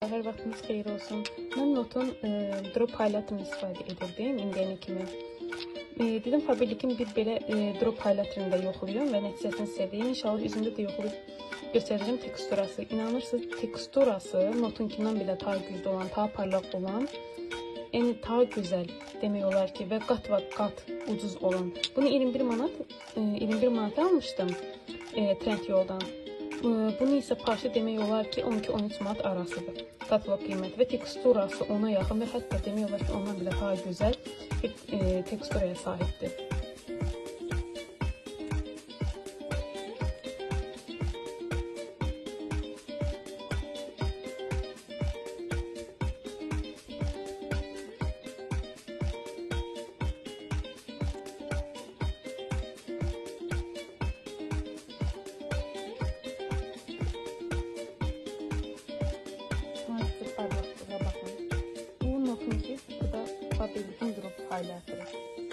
Hər vaxtınız xeyir olsun. Mən Notun drop highlighterını istifadə edirdim indiyənə kimi. Dedim Faberlic'in bir belə drop highlighterını da yoxlayım və nəticəsini sizə deyim. İnşallah üzümdə də yoxlayıb göstərəcəm teksturası. İnanırsınız, teksturası Notunkindən belə daha güclü olan, daha parlaq olan, yəni daha gözəl demək olar ki, və qat ucuz olan. Bunu 21 manata almışdım Trendyoldan. Bunu isə parça demək olar ki 12-13 manat arasıdır katalog qiyməti və teksturası ona yaxın və hətta demək olar ki ondan belə daha gözəl bir teksturaya sahibdir. Parlaqlığa baxın. Bu Notunki, bu da Faberlic'in drop highlighterı.